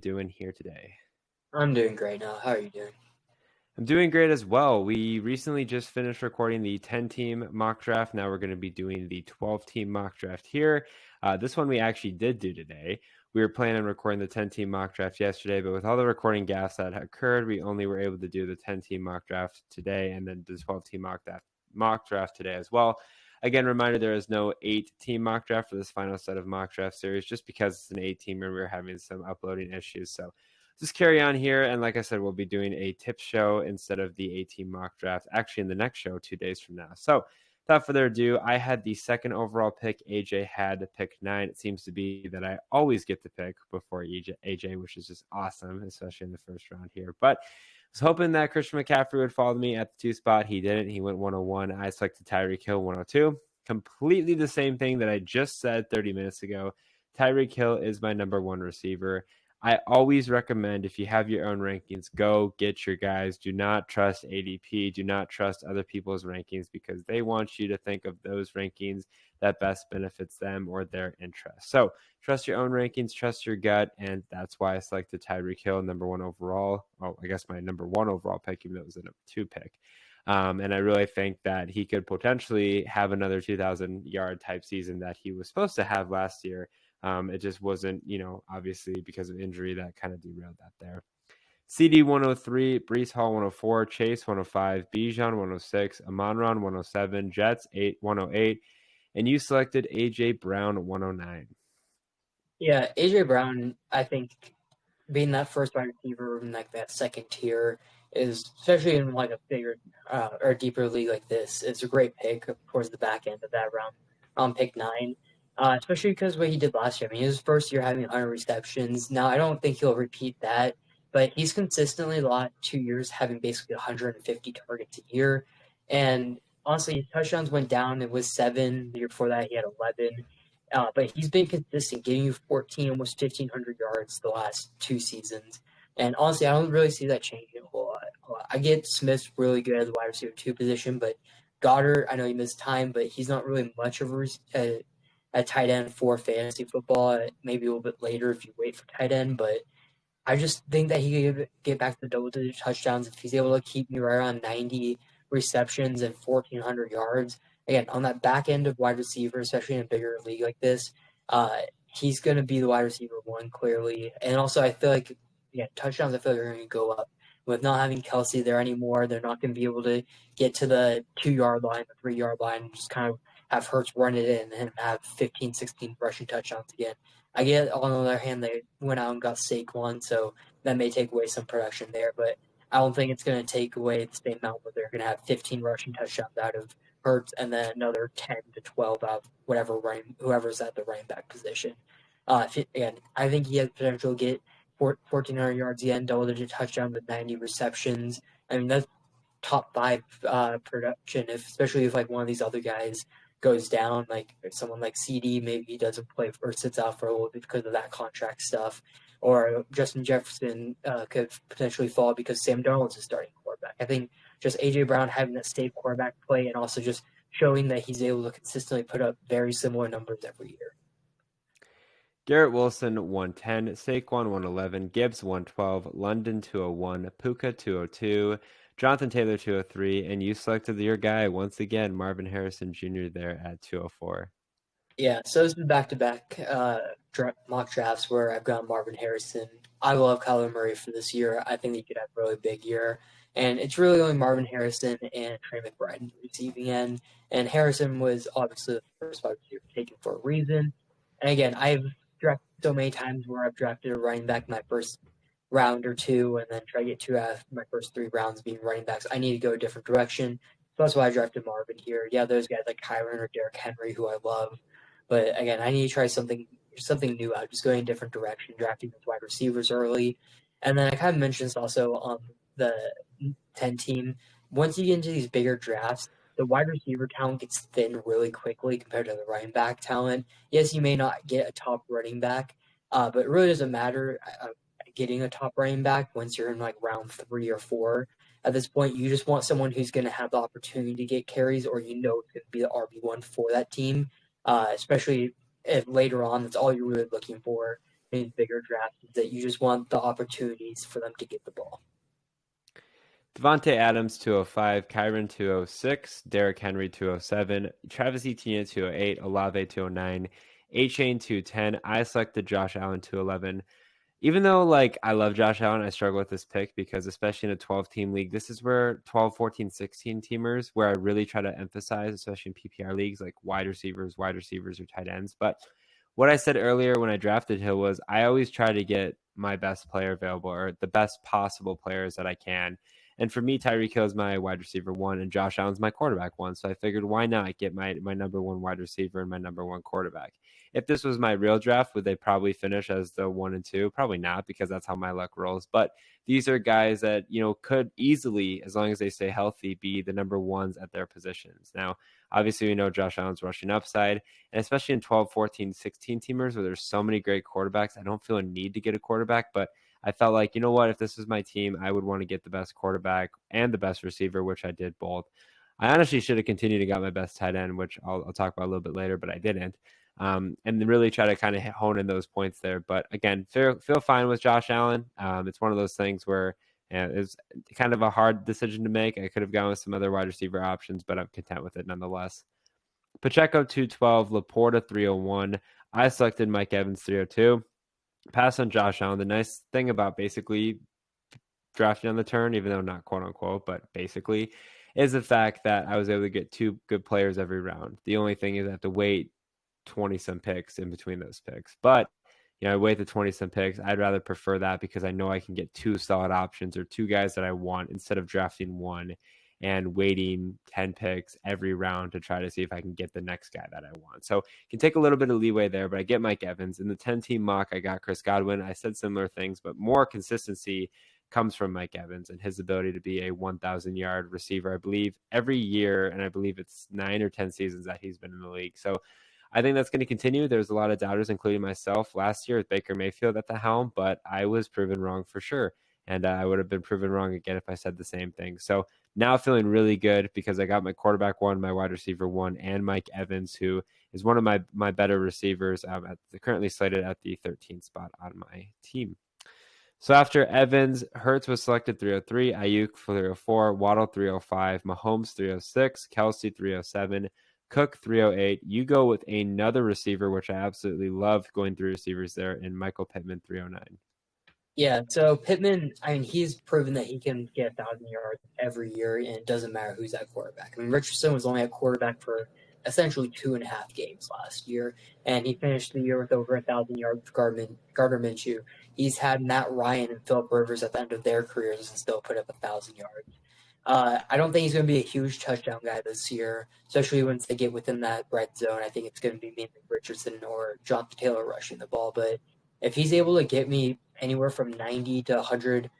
doing here today? I'm doing great now. How are you doing? I'm doing great as well. We recently just finished recording the 10-team mock draft. Now we're going to be doing the 12-team mock draft here. This one we actually did do today. We were planning on recording the 10-team mock draft yesterday, but with all the recording gaps that occurred, we only were able to do the 10-team mock draft today and then the 12-team mock draft today as well. Again, reminder, there is no 8-team mock draft for this final set of mock draft series just because it's an 8-teamer. We were having some uploading issues. So just carry on here. And like I said, we'll be doing a tip show instead of the 8-team mock draft, actually in the next show 2 days from now. So without further ado, I had the second overall pick. AJ had pick 9. It seems to be that I always get the pick before AJ, which is just awesome, especially in the first round here. But I was hoping that Christian McCaffrey would follow me at the 2 spot. He didn't. He went 101. I selected Tyreek Hill 102. Completely the same thing that I just said 30 minutes ago. Tyreek Hill is my number 1 receiver. I always recommend, if you have your own rankings, go get your guys. Do not trust ADP. Do not trust other people's rankings because they want you to think of those rankings that best benefits them or their interests. So trust your own rankings, trust your gut, and that's why I selected Tyreek Hill, number 1 overall. Oh, I guess my number 1 overall pick, even though it was a number 2 pick. And I really think that he could potentially have another 2,000-yard type season that he was supposed to have last year. It just wasn't, obviously because of injury that kind of derailed that there. CD 103, Brees Hall 104, Chase 105, Bijan 106, Amon-Ra 107, Jets 108, and you selected AJ Brown 109. Yeah, AJ Brown, I think being that first wide receiver in like that second tier is, especially in like a bigger or deeper league like this, it's a great pick towards the back end of that round pick 9. Especially because what he did last year. I mean, his first year having 100 receptions. Now, I don't think he'll repeat that, but he's consistently the last 2 years having basically 150 targets a year. And honestly, his touchdowns went down. It was 7. The year before that, he had 11. But he's been consistent, getting you 14, almost 1,500 yards the last 2 seasons. And honestly, I don't really see that changing a whole lot. I get Smith's really good at the wide receiver 2 position, but Goddard, I know he missed time, but he's not really much of a tight end for fantasy football. Maybe a little bit later if you wait for tight end, but I just think that he could get back to the double-digit touchdowns if he's able to keep me right around 90 receptions and 1,400 yards. Again, on that back end of wide receiver, especially in a bigger league like this, he's going to be the wide receiver 1 clearly. And also, I feel like, touchdowns I feel like are going to go up. With not having Kelsey there anymore, they're not going to be able to get to the 2-yard line, the 3-yard line, and just kind of have Hurts run it in and have 15, 16 rushing touchdowns again. I get, on the other hand, they went out and got Saquon, so that may take away some production there, but I don't think it's going to take away the same amount where they're going to have 15 rushing touchdowns out of Hurts and then another 10 to 12 out of whoever's at the running back position. Again, I think he has potential to get 1,400 yards again, double-digit touchdown with 90 receptions. I mean, that's top 5 production, especially if like one of these other guys goes down, like someone like CD, maybe he doesn't play or sits out for a little bit because of that contract stuff, or Justin Jefferson could potentially fall because Sam Darnold's a starting quarterback. I think just AJ Brown having that safe quarterback play and also just showing that he's able to consistently put up very similar numbers every year. Garrett Wilson 110, Saquon 111, Gibbs 112, London 201, Puka 202, Jonathan Taylor 203, and you selected your guy once again, Marvin Harrison Jr. there at 204. Yeah, so it's been back-to-back mock drafts where I've got Marvin Harrison. I love Kyler Murray for this year. I think he could have a really big year. And it's really only Marvin Harrison and Trey McBride receiving end. And Harrison was obviously the first wide receiver taken for a reason. And again, I've drafted so many times where I've drafted a running back in my first round or 2 and then try to get 2 out of my first 3 rounds being running backs. I need to go a different direction. So that's why I drafted Marvin here. Yeah, those guys like Kyron or Derrick Henry, who I love. But again, I need to try something new out, just going a different direction, drafting those wide receivers early. And then I kind of mentioned this also on the 10 team. Once you get into these bigger drafts, the wide receiver talent gets thin really quickly compared to the running back talent. Yes, you may not get a top running back, but it really doesn't matter getting a top running back once you're in like round 3 or 4. At this point, you just want someone who's going to have the opportunity to get carries, or it's going to be the RB1 for that team. Especially if later on, that's all you're really looking for. in bigger drafts is that you just want the opportunities for them to get the ball. Devontae Adams 205, Kyron 206, Derrick Henry 207, Travis Etienne 208, Olave 209, A-Chain 210. I selected Josh Allen 211. Even though like I love Josh Allen, I struggle with this pick because especially in a 12-team league, this is where 12, 14, 16 teamers where I really try to emphasize, especially in PPR leagues, like wide receivers, or tight ends. But what I said earlier when I drafted Hill was I always try to get my best player available or the best possible players that I can. And for me, Tyreek Hill is my wide receiver one, and Josh Allen's my quarterback one. So I figured, why not get my number one wide receiver and my number one quarterback? If this was my real draft, would they probably finish as the 1 and 2? Probably not, because that's how my luck rolls. But these are guys that, could easily, as long as they stay healthy, be the number ones at their positions. Now, obviously, we know Josh Allen's rushing upside, and especially in 12, 14, 16 teamers where there's so many great quarterbacks, I don't feel a need to get a quarterback, but I felt like, you know what, if this was my team, I would want to get the best quarterback and the best receiver, which I did both. I honestly should have continued to got my best tight end, which I'll talk about a little bit later, but I didn't. And really try to kind of hone in those points there. But again, feel fine with Josh Allen. It's one of those things where it's kind of a hard decision to make. I could have gone with some other wide receiver options, but I'm content with it nonetheless. Pacheco 212, Laporta 301. I selected Mike Evans 302. Pass on Josh Allen. The nice thing about basically drafting on the turn, even though not quote unquote, but basically, is the fact that I was able to get two good players every round. The only thing is I have to wait 20 some picks in between those picks. But I wait the 20 some picks. I'd rather prefer that because I know I can get two solid options or two guys that I want instead of drafting one and waiting 10 picks every round to try to see if I can get the next guy that I want. So can take a little bit of leeway there, but I get Mike Evans. In the 10-team mock, I got Chris Godwin. I said similar things, but more consistency comes from Mike Evans and his ability to be a 1,000-yard receiver, I believe, every year. And I believe it's 9 or 10 seasons that he's been in the league. So I think that's going to continue. There's a lot of doubters, including myself, last year with Baker Mayfield at the helm, but I was proven wrong for sure. And I would have been proven wrong again if I said the same thing. So now feeling really good because I got my quarterback one, my wide receiver one, and Mike Evans, who is one of my better receivers, currently slated at the 13th spot on my team. So after Evans, Hurts was selected 303, Ayuk 304, Waddle 305, Mahomes 306, Kelsey 307, Cook 308. You go with another receiver, which I absolutely love going through receivers there, in Michael Pittman 309. Yeah, so Pittman, he's proven that he can get 1,000 yards every year, and it doesn't matter who's at quarterback. Richardson was only at quarterback for essentially 2.5 games last year, and he finished the year with over 1,000 yards with Gardner Minshew. He's had Matt Ryan and Philip Rivers at the end of their careers and still put up 1,000 yards. I don't think he's going to be a huge touchdown guy this year, especially once they get within that red zone. I think it's going to be mainly Richardson or Jonathan Taylor rushing the ball, but if he's able to get me anywhere from 90 to 100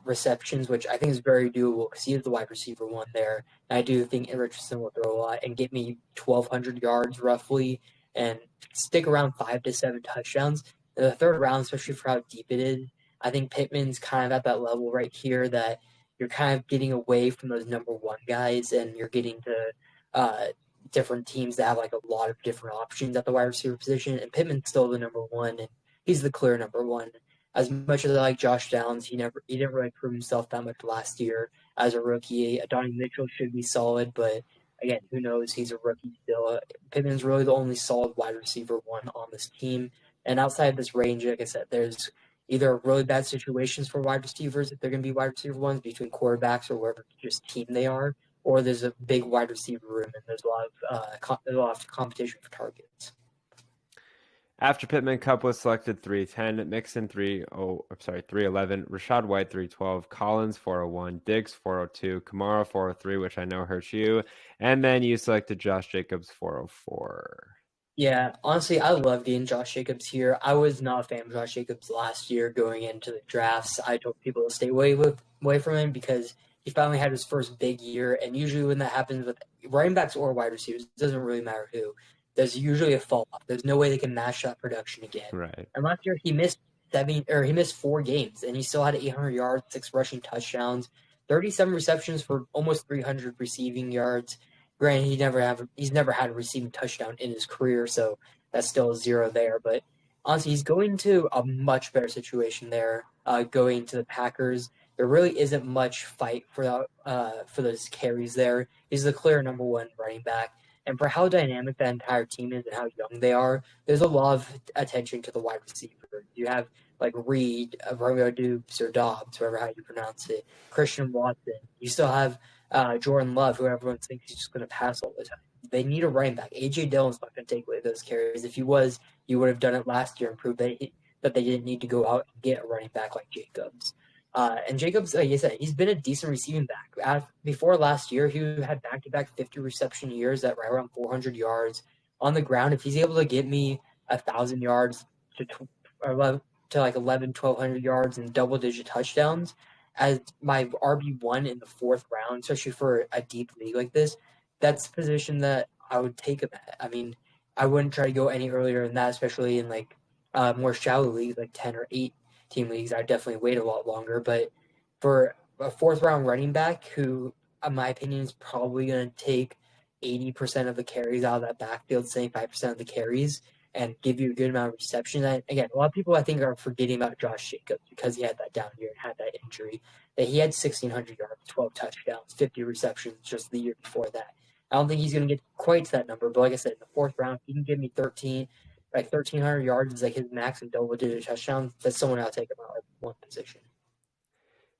receptions, which I think is very doable because he is the wide receiver one there. And I do think Richardson will throw a lot and get me 1,200 yards roughly and stick around 5 to 7 touchdowns. In the third round, especially for how deep it is, I think Pittman's kind of at that level right here that you're kind of getting away from those number one guys and you're getting to different teams that have like a lot of different options at the wide receiver position. And Pittman's still the number one, and he's the clear number one. As much as I like Josh Downs, he didn't really prove himself that much last year as a rookie. Donnie Mitchell should be solid, but again, who knows? He's a rookie still. Pittman's really the only solid wide receiver one on this team. And outside of this range, like I said, there's either really bad situations for wide receivers if they're going to be wide receiver ones between quarterbacks or whatever just team they are, or there's a big wide receiver room and there's a lot of competition for targets. After Pittman, Kupp was selected 310, Mixon 311, Rashad White 312, Collins 401, Diggs 402, Kamara 403, which I know hurts you, and then you selected Josh Jacobs 404. Yeah, honestly, I love getting Josh Jacobs here. I was not a fan of Josh Jacobs last year going into the drafts. I told people to stay away from him because he finally had his first big year. And usually when that happens with running backs or wide receivers, it doesn't really matter who. There's usually a fall off. There's no way they can match that production again. Right. And last year he missed 4 games, and he still had 800 yards, 6 rushing touchdowns, 37 receptions for almost 300 receiving yards. Granted, he's never had a receiving touchdown in his career, so that's still a 0 there. But honestly, he's going to a much better situation there. Going to the Packers, there really isn't much fight for those carries there. He's the clear number one running back, and for how dynamic that entire team is and how young they are, there's a lot of attention to the wide receiver. You have like Reed, Romeo Dukes, or Dobbs, whatever how you pronounce it, Christian Watson. You still have Jordan Love, who everyone thinks he's just going to pass all the time. They need a running back. A.J. Dillon's not going to take away those carries. If he was, you would have done it last year and proved that they didn't need to go out and get a running back like Jacobs. And Jacobs, like I said, he's been a decent receiving back. Before last year, he had back-to-back 50 reception years at right around 400 yards on the ground. If he's able to get me 1,000 yards to like 1,200 yards and double-digit touchdowns as my RB1 in the fourth round, especially for a deep league like this, that's the position that I would take him at. I mean, I wouldn't try to go any earlier than that, especially in like more shallow leagues, like 10 or 8 team leagues. I'd definitely wait a lot longer. But for a fourth round running back who, in my opinion, is probably going to take 80% of the carries out of that backfield, 75% of the carries, and give you a good amount of reception. And again, a lot of people I think are forgetting about Josh Jacobs because he had that down year and had that injury. That he had 1,600 yards, 12 touchdowns, 50 receptions just the year before that. I don't think he's going to get quite to that number, but like I said, in the fourth round, he can give me 1,300 yards is like his max and double-digit touchdowns. That's someone I'll take about like one position.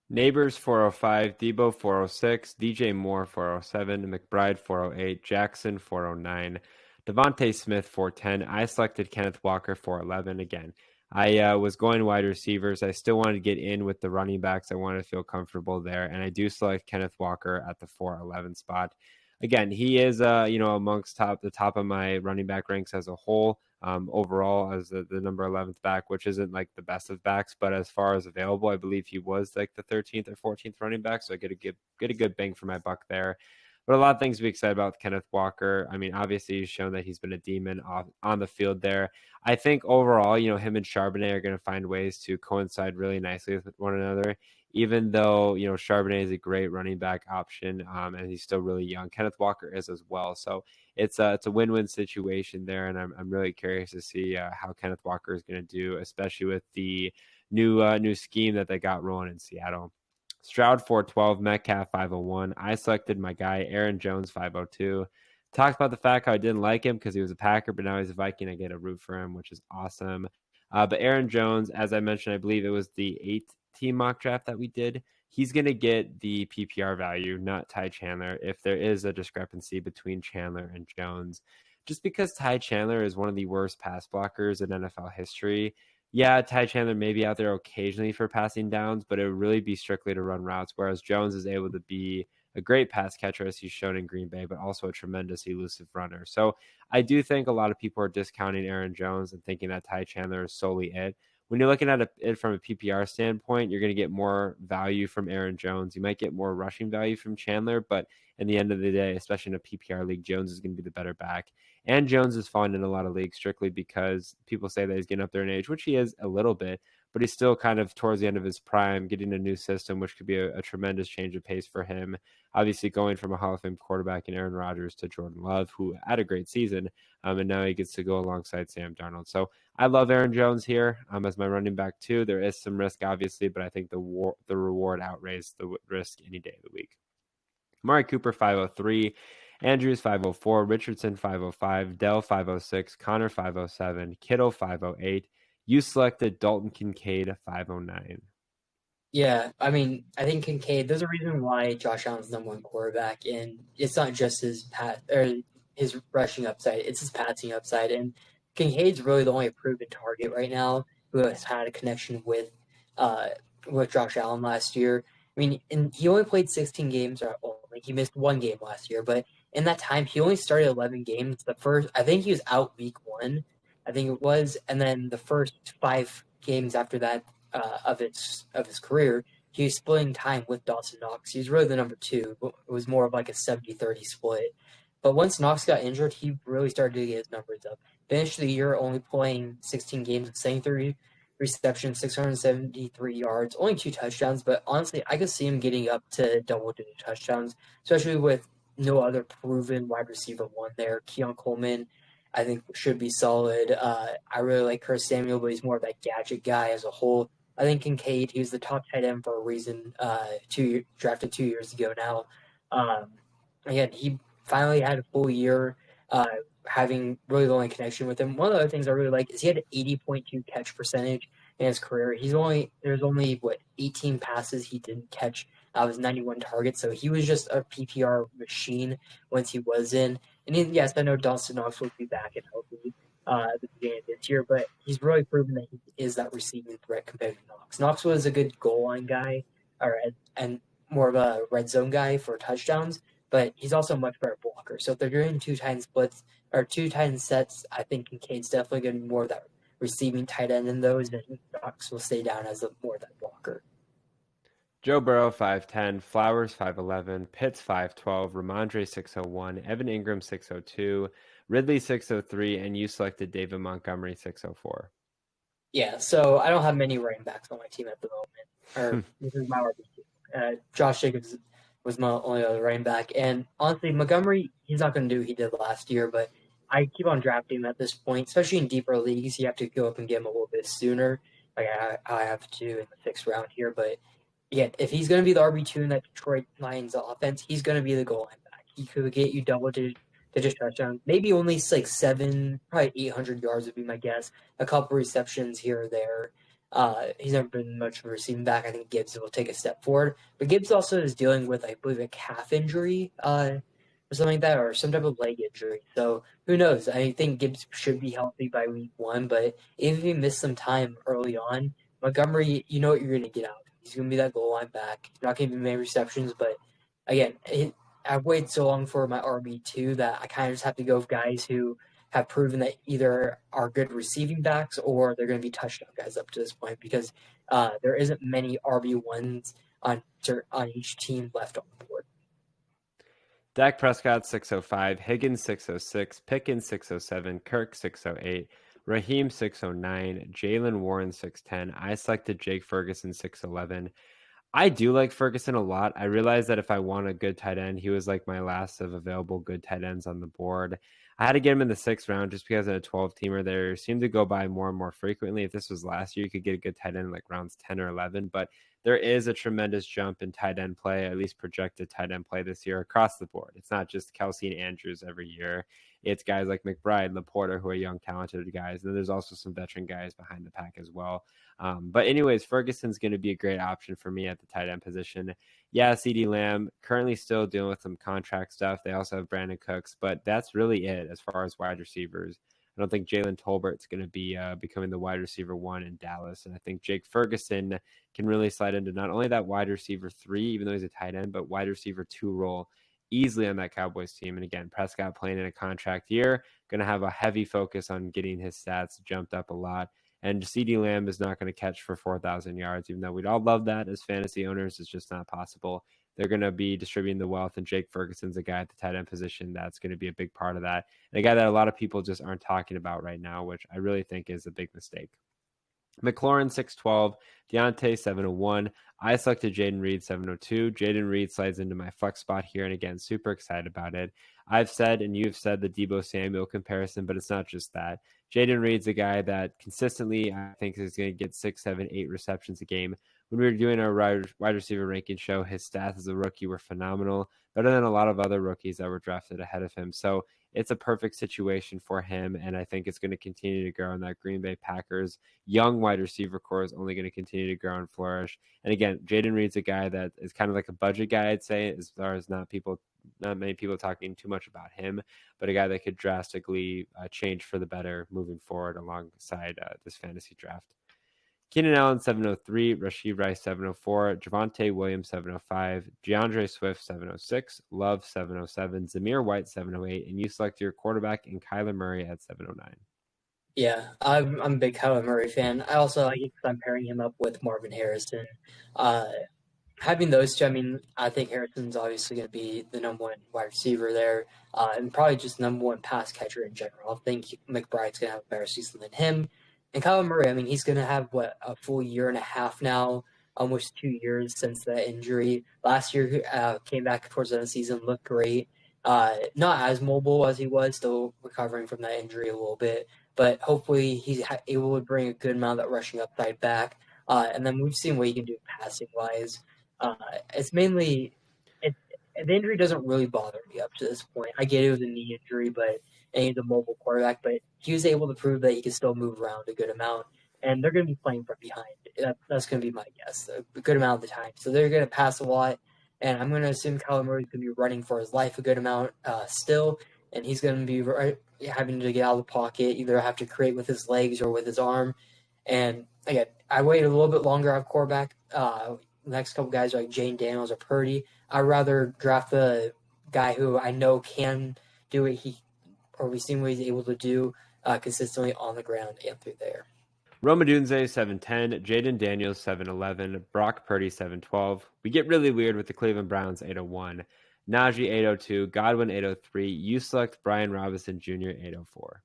Neighbors 405, Debo 406, DJ Moore 407, McBride 408, Jackson 409, Devontae Smith 410. I selected Kenneth Walker 411 again. I was going wide receivers. I still wanted to get in with the running backs. I wanted to feel comfortable there, and I do select Kenneth Walker at the 411 spot. Again, he is amongst the top of my running back ranks as a whole. Overall as the number 11th back, which isn't like the best of backs, but as far as available, I believe he was like the 13th or 14th running back. So I get a good bang for my buck there. But a lot of things to be excited about with Kenneth Walker. I mean, obviously he's shown that he's been a demon on the field there. I think overall, him and Charbonnet are going to find ways to coincide really nicely with one another. Even though, Charbonnet is a great running back option and he's still really young. Kenneth Walker is as well. So it's a win-win situation there. And I'm really curious to see how Kenneth Walker is going to do, especially with the new scheme that they got rolling in Seattle. Stroud 412, Metcalf 501. I selected my guy, Aaron Jones 502. Talked about the fact how I didn't like him because he was a Packer, but now he's a Viking. I get a root for him, which is awesome. But Aaron Jones, as I mentioned, I believe it was the 8-team mock draft that we did. He's going to get the PPR value, not Ty Chandler, if there is a discrepancy between Chandler and Jones. Just because Ty Chandler is one of the worst pass blockers in NFL history, yeah, Ty Chandler may be out there occasionally for passing downs, but it would really be strictly to run routes, whereas Jones is able to be a great pass catcher, as he's shown in Green Bay, but also a tremendous elusive runner. So I do think a lot of people are discounting Aaron Jones and thinking that Ty Chandler is solely it. When you're looking at it from a PPR standpoint, you're going to get more value from Aaron Jones. You might get more rushing value from Chandler, but in the end of the day, especially in a PPR league, Jones is going to be the better back. And Jones is fallen in a lot of leagues strictly because people say that he's getting up there in age, which he is a little bit, but he's still kind of towards the end of his prime, getting a new system, which could be a tremendous change of pace for him. Obviously, going from a Hall of Fame quarterback in Aaron Rodgers to Jordan Love, who had a great season, and now he gets to go alongside Sam Darnold. So I love Aaron Jones here as my running back too. There is some risk, obviously, but I think the reward outweighs the risk any day of the week. Amari Cooper 503, Andrews 504, Richardson 505, Dell 506, Connor 507, Kittle 508. You selected Dalton Kincaid 509. Yeah, I mean, I think Kincaid. There's a reason why Josh Allen's number one quarterback, and it's not just his his rushing upside; it's his passing upside. And Kincaid's really the only proven target right now who has had a connection with Josh Allen last year. I mean, and he only played 16 games, he missed one game last year, but in that time he only started 11 games. I think he was out week 1, I think it was, and then the first 5 games after that. Of his career, he was splitting time with Dawson Knox. He was really the number 2. It was more of like a 70-30 split. But once Knox got injured, he really started to get his numbers up. Finished the year only playing 16 games with 73 receptions, 673 yards, only 2 touchdowns. But honestly, I could see him getting up to double-digit touchdowns, especially with no other proven wide receiver one there. Keon Coleman I think should be solid. I really like Curtis Samuel, but he's more of that gadget guy as a whole. I think Kincaid, he was the top tight end for a reason. Drafted 2 years ago now. Um, Again, he finally had a full year. Having really the only connection with him. One of the other things I really like is he had an 80.2 catch percentage in his career. There's only 18 passes he didn't catch out of his 91 targets, so he was just a PPR machine once he was in. And yes, I know Dawson Knox will be back and healthy at the beginning of this year, but he's really proven that he is that receiving threat compared to Knox. Knox was a good goal line guy, and more of a red zone guy for touchdowns, but he's also a much better blocker. So if they're doing two tight end splits or two tight end sets, I think Kincaid's definitely going to be more of that receiving tight end in those, and Knox will stay down as more of that blocker. Joe Burrow 5'10", Flowers 5'11", Pitts 5'12", Ramondre 6'01", Evan Ingram 6'02", Ridley 6'03", and you selected David Montgomery 6'04". Yeah, so I don't have many running backs on my team at the moment. Or this is my RB2. Josh Jacobs was my only other running back. And honestly, Montgomery, he's not going to do what he did last year, but I keep on drafting him at this point, especially in deeper leagues. You have to go up and get him a little bit sooner, like I have to in the 6th round here. But yeah, if he's going to be the RB2 in that Detroit Lions offense, he's going to be the goal line back. He could get you double-digit touchdowns, maybe only like 800 yards would be my guess. A couple receptions here or there. He's never been much of a receiving back. I think Gibbs will take a step forward, but Gibbs also is dealing with, I believe, a calf injury or something like that, or some type of leg injury. So who knows? I think Gibbs should be healthy by week 1, but even if he missed some time early on, Montgomery, you know what you're going to get out. He's going to be that goal line back. He's not going to be many receptions, but again, I've waited so long for my RB2 that I kind of just have to go with guys who have proven that either are good receiving backs or they're going to be touchdown guys up to this point, because there isn't many RB1s on each team left on the board. Dak Prescott 605, Higgins 606, Pickens 607, Kirk 608, Raheem 609, Jalen Warren 610. I selected Jake Ferguson 611. I do like Ferguson a lot. I realized that if I want a good tight end, he was like my last of available good tight ends on the board. I had to get him in the 6th round just because in a 12-teamer there seemed to go by more and more frequently. If this was last year, you could get a good tight end like rounds 10 or 11, but there is a tremendous jump in tight end play, at least projected tight end play this year across the board. It's not just Kelsey and Andrews every year. It's guys like McBride, Laporta, who are young, talented guys. And then there's also some veteran guys behind the pack as well. But anyways, Ferguson's going to be a great option for me at the tight end position. Yeah, CeeDee Lamb currently still dealing with some contract stuff. They also have Brandon Cooks, but that's really it as far as wide receivers. I don't think Jalen Tolbert's going to be becoming the wide receiver 1 in Dallas. And I think Jake Ferguson can really slide into not only that wide receiver 3, even though he's a tight end, but wide receiver 2 role easily on that Cowboys team. And again, Prescott playing in a contract year, going to have a heavy focus on getting his stats jumped up a lot. And CeeDee Lamb is not going to catch for 4,000 yards, even though we'd all love that as fantasy owners. It's just not possible. They're going to be distributing the wealth, and Jake Ferguson's a guy at the tight end position that's going to be a big part of that. And a guy that a lot of people just aren't talking about right now, which I really think is a big mistake. McLaurin 612, Deontay 701. I selected Jaden Reed 702. Jaden Reed slides into my flex spot here, and again, super excited about it. I've said, and you've said, the Deebo Samuel comparison, but it's not just that. Jaden Reed's a guy that consistently, I think, is going to get 6, 7, 8 receptions a game. When we were doing our wide receiver ranking show, his stats as a rookie were phenomenal, better than a lot of other rookies that were drafted ahead of him. So it's a perfect situation for him, and I think it's going to continue to grow. And that Green Bay Packers young wide receiver core is only going to continue to grow and flourish. And again, Jaden Reed's a guy that is kind of like a budget guy, I'd say, as far as not many people talking too much about him, but a guy that could drastically change for the better moving forward alongside this fantasy draft. Keenan Allen 703, Rashee Rice 704, Javonte Williams 705, DeAndre Swift 706, Love 707, Zamir White 708, and you select your quarterback in Kyler Murray at 709. Yeah, I'm a big Kyler Murray fan. I also like it because I'm pairing him up with Marvin Harrison. Having those two, I mean, I think Harrison's obviously going to be the number 1 wide receiver there, and probably just number 1 pass catcher in general. I think McBride's going to have a better season than him. And Kyler Murray, I mean, he's going to have, a full year and a half now, almost 2 years since that injury. Last year, came back towards the end of the season, looked great. Not as mobile as he was, still recovering from that injury a little bit, but hopefully he's able to bring a good amount of that rushing upside back. And then we've seen what he can do passing wise. It's mainly the injury doesn't really bother me up to this point. I get it was a knee injury, but and he's a mobile quarterback, but he was able to prove that he can still move around a good amount. And they're going to be playing from behind. That's going to be my guess, a good amount of the time. So they're going to pass a lot, and I'm going to assume Kyler Murray's going to be running for his life a good amount still, and he's going to be having to get out of the pocket, either have to create with his legs or with his arm. And again, I waited a little bit longer on quarterback. Next couple guys like Jane Daniels or Purdy. I'd rather draft the guy who I know can do it. We've seen what he's able to do consistently on the ground and through there. Rome Odunze 7'10", Jaden Daniels 7'11", Brock Purdy 7'12". We get really weird with the Cleveland Browns 801, Najee 802, Godwin 803, you select Brian Robinson Jr. 804.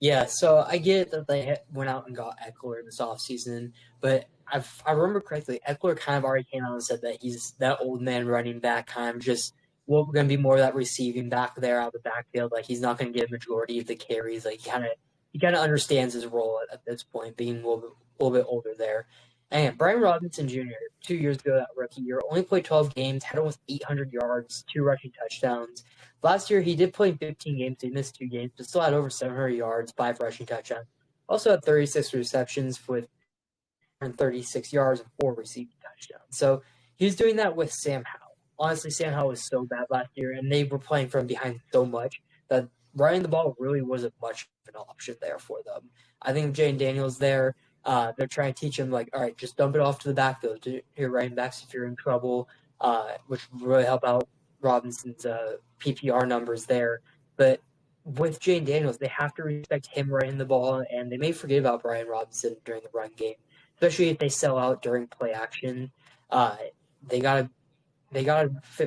Yeah, so I get that they went out and got Eckler this offseason, but I remember correctly, Eckler kind of already came out and said that he's that old man running back, kind of just going to be more of that receiving back there out of the backfield. Like he's not going to get a majority of the carries. Like he kind of understands his role at this point, being a little bit older there. And Brian Robinson Jr. 2 years ago, that rookie year, only played 12 games, had almost 800 yards, 2 rushing touchdowns. Last year, he did play in 15 games. So he missed 2 games, but still had over 700 yards, 5 rushing touchdowns. Also had 36 receptions with 36 yards and 4 receiving touchdowns. So he's doing that with Sam Howell. Honestly, Sam Howell was so bad last year, and they were playing from behind so much that running the ball really wasn't much of an option there for them. I think Jane Daniels there, they're trying to teach him, like, all right, just dump it off to the backfield to your running backs if you're in trouble, which will really help out Robinson's PPR numbers there. But with Jane Daniels, they have to respect him running the ball, and they may forget about Brian Robinson during the run game, especially if they sell out during play action. They gotta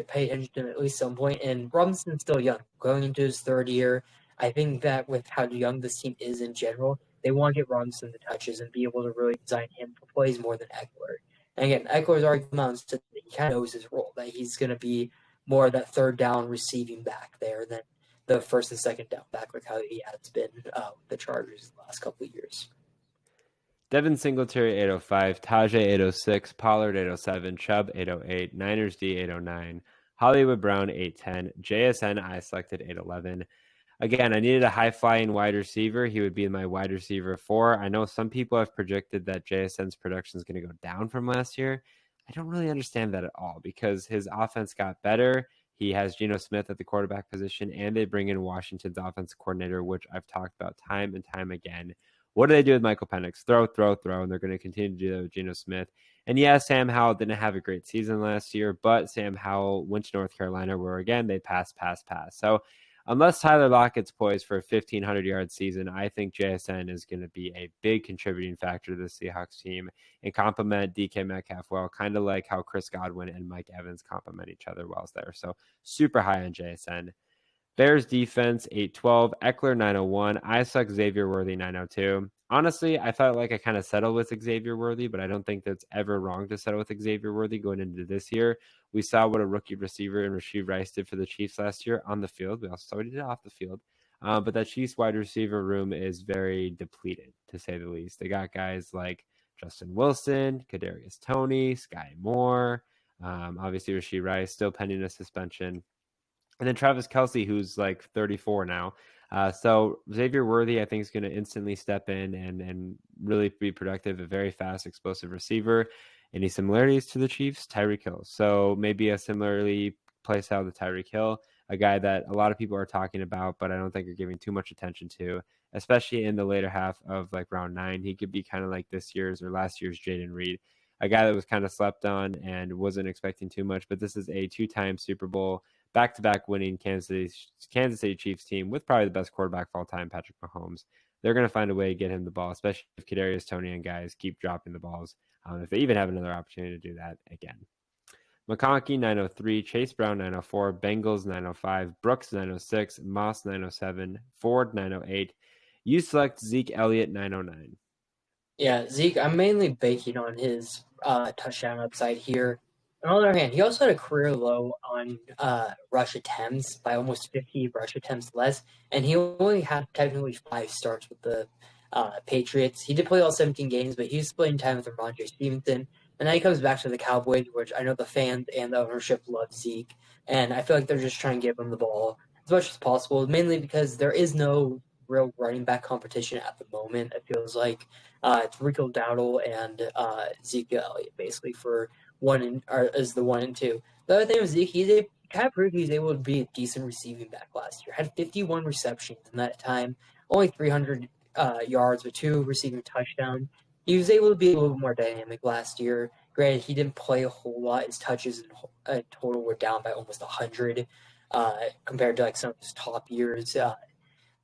pay attention to him at least some point. And Robinson's still young, going into his 3rd year. I think that with how young this team is in general, they want to get Robinson the touches and be able to really design him for plays more than Eckler. And again, Eckler's already come out and said that he kind of knows his role, that he's going to be more of that 3rd down receiving back there than the 1st and 2nd down back, like how he has been with the Chargers the last couple of years. Devin Singletary 805, Tajay 806, Pollard 807, Chubb 808, Niners D 809, Hollywood Brown 810, JSN I selected 811. Again, I needed a high-flying wide receiver. He would be my wide receiver 4. I know some people have projected that JSN's production is going to go down from last year. I don't really understand that at all because his offense got better. He has Geno Smith at the quarterback position, and they bring in Washington's offensive coordinator, which I've talked about time and time again. What do they do with Michael Penix? Throw, and they're going to continue to do that with Geno Smith. And yeah, Sam Howell didn't have a great season last year, but Sam Howell went to North Carolina where, again, they pass. So unless Tyler Lockett's poised for a 1,500-yard season, I think JSN is going to be a big contributing factor to the Seahawks team and complement DK Metcalf well, kind of like how Chris Godwin and Mike Evans complement each other well there. So super high on JSN. Bears defense 812, Eckler 901, I suck Xavier Worthy 902. Honestly, I felt like I kind of settled with Xavier Worthy, but I don't think that's ever wrong to settle with Xavier Worthy going into this year. We saw what a rookie receiver in Rashee Rice did for the Chiefs last year on the field. We also saw what he did off the field. But that Chiefs wide receiver room is very depleted, to say the least. They got guys like Justin Wilson, Kadarius Toney, Sky Moore, obviously Rashee Rice still pending a suspension. And then Travis Kelce, who's like 34 now. So Xavier Worthy, I think, is going to instantly step in and really be productive, a very fast, explosive receiver. Any similarities to the Chiefs? Tyreek Hill. So maybe a similarly play style to Tyreek Hill, a guy that a lot of people are talking about, but I don't think are giving too much attention to, especially in the later half of like round 9. He could be kind of like this year's or last year's Jaden Reed, a guy that was kind of slept on and wasn't expecting too much, but this is a 2-time Super Bowl back-to-back winning Kansas City Chiefs team with probably the best quarterback of all time, Patrick Mahomes. They're going to find a way to get him the ball, especially if Kadarius Toney and guys keep dropping the balls, if they even have another opportunity to do that again. McConkey 903, Chase Brown 904, Bengals 905, Brooks 906, Moss 907, Ford 908. You select Zeke Elliott 909. Yeah, Zeke, I'm mainly banking on his touchdown upside here. On the other hand, he also had a career low on rush attempts by almost 50 rush attempts less, and he only had technically 5 starts with the Patriots. He did play all 17 games, but he was splitting time with Ramondre Stevenson, and now he comes back to the Cowboys, which I know the fans and the ownership love Zeke, and I feel like they're just trying to give him the ball as much as possible, mainly because there is no real running back competition at the moment. It feels like it's Rico Dowdle and Zeke Elliott basically for as the 1 and 2. The other thing with Zeke, kind of proved he's able to be a decent receiving back last year. Had 51 receptions in that time, only 300 yards with 2 receiving touchdowns. He was able to be a little bit more dynamic last year. Granted, he didn't play a whole lot. His touches in total were down by almost 100 compared to like some of his top years.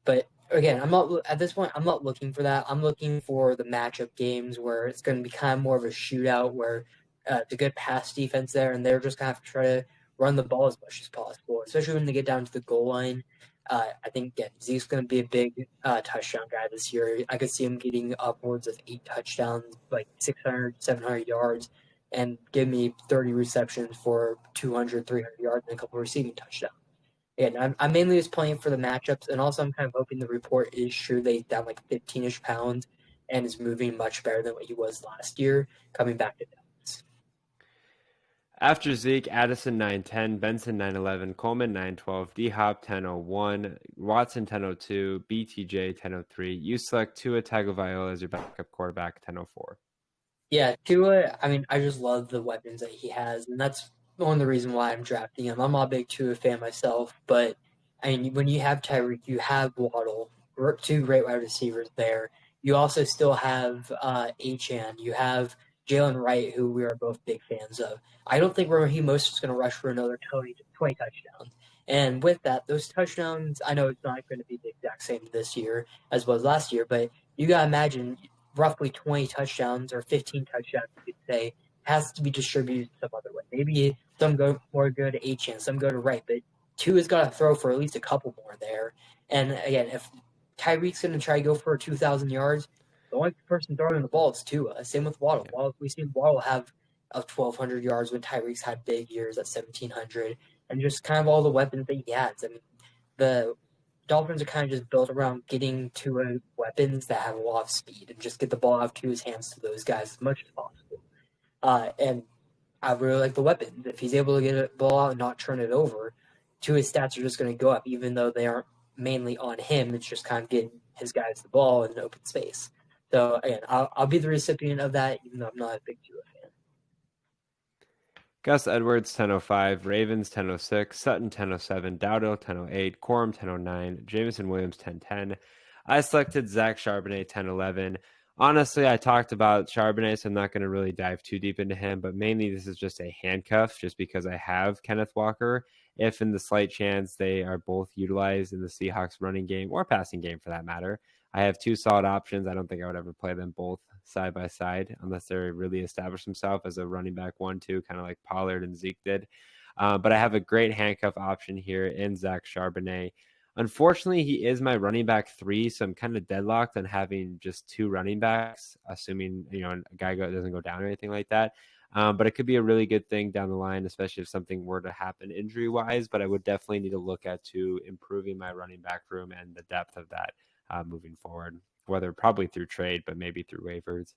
But again, at this point. I'm not looking for that. I'm looking for the matchup games where it's going to be kind of more of a shootout, where it's a good pass defense there, and they're just going to have to try to run the ball as much as possible, especially when they get down to the goal line. I think again, Zeke's going to be a big touchdown guy this year. I could see him getting upwards of 8 touchdowns, like 600, 700 yards, and give me 30 receptions for 200, 300 yards and a couple of receiving touchdowns. And I'm mainly just playing for the matchups, and also I'm kind of hoping the report is true that he's down like 15-ish pounds and is moving much better than what he was last year, coming back to Dallas. After Zeke, Addison 9-10, Benson 9-11, Coleman 9-12, D-Hop 10-01, Watson 10-02, BTJ 10-03. You select Tua Tagovailoa as your backup quarterback 10-04. Yeah, Tua, I mean, I just love the weapons that he has, and that's one of the reasons why I'm drafting him. I'm not a big Tua fan myself, but I mean, when you have Tyreek, you have Waddle, 2 great wide receivers there. You also still have Achane. You have Jalen Wright, who we are both big fans of. I don't think Raheem Mostert is going to rush for another 20 touchdowns. And with that, those touchdowns, I know it's not going to be the exact same this year as was last year, but you got to imagine roughly 20 touchdowns or 15 touchdowns, you could say, has to be distributed some other way. Maybe some go to Achane, some go to Wright, but Tua has got to throw for at least a couple more there. And again, if Tyreek's going to try to go for 2,000 yards, the only person throwing the ball is Tua. Same with Waddle. We've seen Waddle have 1,200 yards when Tyreek's had big years at 1,700, and just kind of all the weapons that he has. I mean, the Dolphins are kind of just built around getting Tua weapons that have a lot of speed and just get the ball out to his hands to those guys as much as possible. And I really like the weapons. If he's able to get a ball out and not turn it over, Tua's stats are just going to go up, even though they aren't mainly on him. It's just kind of getting his guys the ball in an open space. So again, I'll be the recipient of that, even though I'm not a big Tua fan. Gus Edwards 10-05, Ravens 10-06, Sutton 10-07, Dowdle 10-08, Corum 10-09, Jameson Williams 10-10. I selected Zach Charbonnet 10-11. Honestly, I talked about Charbonnet, so I'm not going to really dive too deep into him, but mainly this is just a handcuff just because I have Kenneth Walker. If in the slight chance they are both utilized in the Seahawks running game or passing game for that matter, I have 2 solid options. I don't think I would ever play them both side by side unless they really establish themselves as a running back 1-2, kind of like Pollard and Zeke did. But I have a great handcuff option here in Zach Charbonnet. Unfortunately, he is my running back 3, so I'm kind of deadlocked on having just 2 running backs, assuming a guy doesn't go down or anything like that. But it could be a really good thing down the line, especially if something were to happen injury-wise. But I would definitely need to look at to improving my running back room and the depth of that moving forward, whether probably through trade, but maybe through waivers.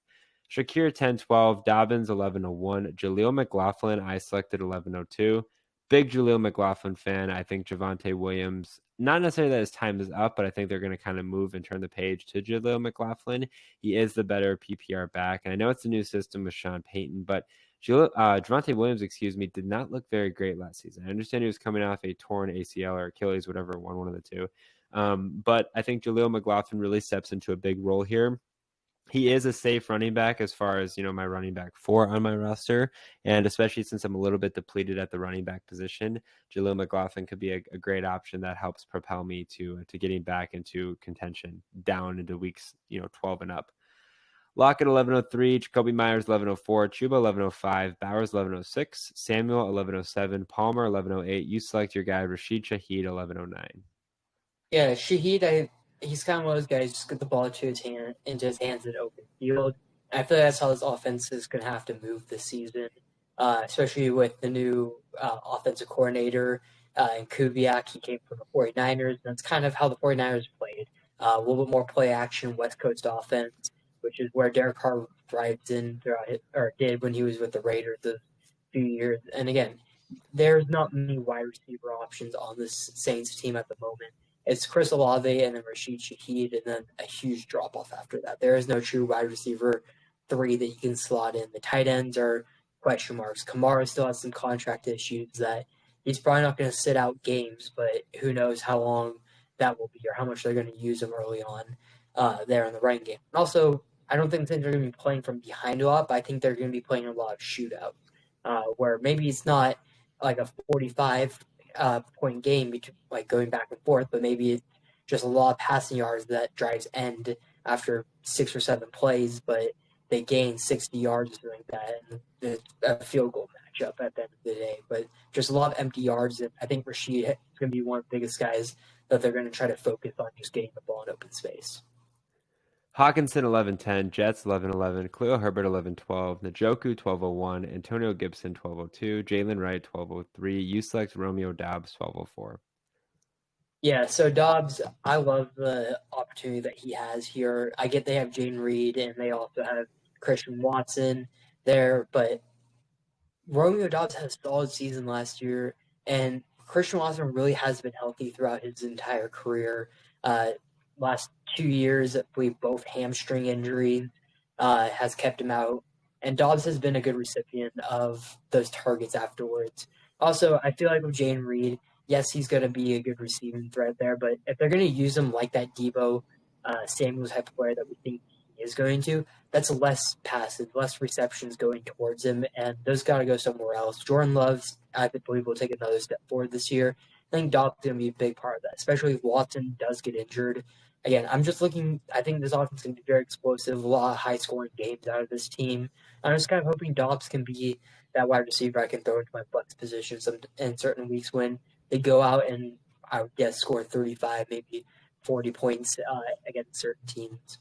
Shakir 10-12, Dobbins 11-01, Jaleel McLaughlin I selected 11-02. Big Jaleel McLaughlin fan. I think Javonte Williams, not necessarily that his time is up, but I think they're going to kind of move and turn the page to Jaleel McLaughlin. He is the better PPR back. And I know it's a new system with Sean Payton, but Javonte Williams, did not look very great last season. I understand he was coming off a torn ACL or Achilles, whatever, one of the two. But I think Jaleel McLaughlin really steps into a big role here. He is a safe running back as far as, my running back 4 on my roster. And especially since I'm a little bit depleted at the running back position, Jaleel McLaughlin could be a great option that helps propel me to getting back into contention down into weeks, 12 and up. Lockett 11-03, Jacoby Myers 11-04, Chuba 11-05, Bowers 11-06, Samuel 11-07, Palmer 11-08. You select your guy, Rashid Shaheed 11-09. Yeah, Shaheed, he's kind of one of those guys just get the ball into his hands in open field. And I feel like that's how this offense is going to have to move this season. especially with the new offensive coordinator and Kubiak. He came from the 49ers. That's kind of how the 49ers played. A little bit more play action, West Coast offense, which is where Derek Carr thrives in throughout or did when he was with the Raiders a few years. And again, there's not many wide receiver options on this Saints team at the moment. It's Chris Olave and then Rashid Shaheed, and then a huge drop off after that. There is no true wide receiver three that you can slot in. The tight ends are question marks. Kamara still has some contract issues that he's probably not going to sit out games, but who knows how long that will be or how much they're going to use him early on there in the running game. And also, I don't think they're going to be playing from behind a lot, but I think they're going to be playing a lot of shootout, where maybe it's not like a 45 point game, like going back and forth, but maybe it's just a lot of passing yards that drives end after 6 or 7 plays, but they gain 60 yards or something like that, and it's a field goal matchup at the end of the day. But just a lot of empty yards, and I think Rashid is going to be one of the biggest guys that they're going to try to focus on just getting the ball in open space. Hawkinson 11-10, Jets 11-11, Khalil Herbert 11-12, Njoku 12-01, Antonio Gibson 12-02, Jalen Wright 12-03, you select Romeo Doubs 12-04. Yeah, so Dobbs, I love the opportunity that he has here. I get they have Jaden Reed and they also have Christian Watson there, but Romeo Dobbs had a solid season last year, and Christian Watson really has been healthy throughout his entire career. Last 2 years, I believe both hamstring injuries has kept him out, and Dobbs has been a good recipient of those targets afterwards. Also, I feel like with Jane Reed, yes, he's going to be a good receiving threat there, but if they're going to use him like that Debo Samuel type of player that we think he is going to, that's less passes, less receptions going towards him, and those got to go somewhere else. Jordan Love's, I believe, will take another step forward this year. I think Dobbs is going to be a big part of that, especially if Watson does get injured. Again, I'm just looking. I think this offense is going to be very explosive, a lot of high scoring games out of this team. I'm just kind of hoping Dobbs can be that wide receiver I can throw into my flex position in certain weeks when they go out and I would guess score 35, maybe 40 points against certain teams.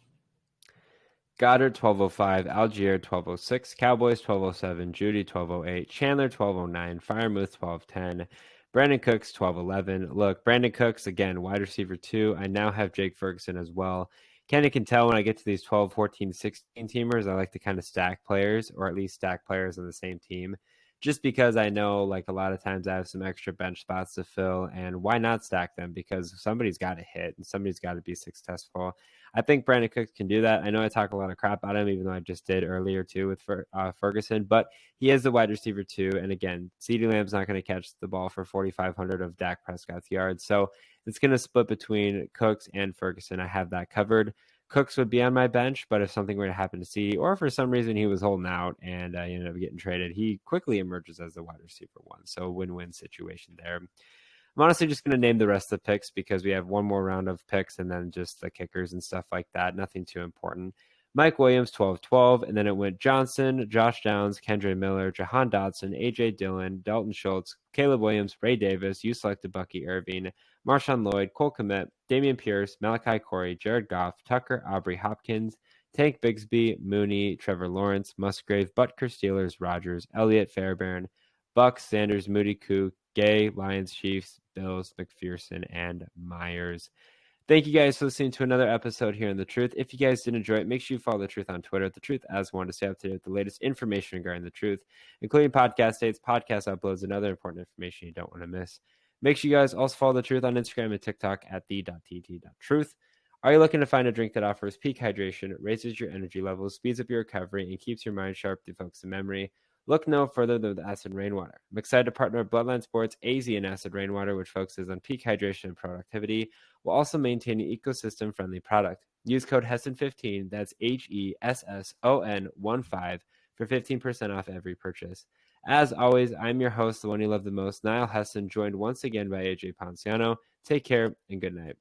Goddard 1205, Algier 1206, Cowboys 1207, Judy 1208, Chandler 1209, Firemouth 1210, Brandon Cooks 1211. Look, Brandon Cooks, again, wide receiver 2. I now have Jake Ferguson as well. Kind of can tell when I get to these 12, 14, 16 teamers, I like to kind of stack players, or at least stack players on the same team, just because I know like a lot of times I have some extra bench spots to fill, and why not stack them? Because somebody's got to hit and somebody's got to be successful. I think Brandon Cooks can do that. I know I talk a lot of crap about him, even though I just did earlier too with Ferguson, but he is the wide receiver too. And again, CeeDee Lamb's not going to catch the ball for 4,500 of Dak Prescott's yards. So it's going to split between Cooks and Ferguson. I have that covered. Cooks would be on my bench, but if something were to happen to CeeDee, or for some reason he was holding out and he ended up getting traded, he quickly emerges as the wide receiver 1. So win-win situation there. I'm honestly just going to name the rest of the picks because we have one more round of picks and then just the kickers and stuff like that. Nothing too important. Mike Williams, 12-12, and then it went Johnson, Josh Downs, Kendre Miller, Jahan Dotson, A.J. Dillon, Dalton Schultz, Caleb Williams, Ray Davis, you selected Bucky Irving, Marshawn Lloyd, Cole Kmet, Damian Pierce, Malachi Corey, Jared Goff, Tucker, Aubrey Hopkins, Tank Bigsby, Mooney, Trevor Lawrence, Musgrave, Butker, Steelers, Rogers, Elliott, Fairbairn, Bucks, Sanders, Moody, Koo, Gay, Lions, Chiefs, Bills, McPherson, and Myers. Thank you guys for listening to another episode here on The Truth. If you guys did enjoy it, make sure you follow The Truth on Twitter at The Truth as one to stay up to date with the latest information regarding The Truth, including podcast dates, podcast uploads, and other important information you don't want to miss. Make sure you guys also follow The Truth on Instagram and TikTok at the.tt.truth. Are you looking to find a drink that offers peak hydration, raises your energy levels, speeds up your recovery, and keeps your mind sharp through focus and memory? Look no further than the Acid Rainwater. I'm excited to partner with Bloodline Sports AZ and Acid Rainwater, which focuses on peak hydration and productivity, while also maintaining ecosystem-friendly product. Use code HESSON15, that's HESSON15, for 15% off every purchase. As always, I'm your host, the one you love the most, Niall Hesson, joined once again by AJ Ponciano. Take care and good night.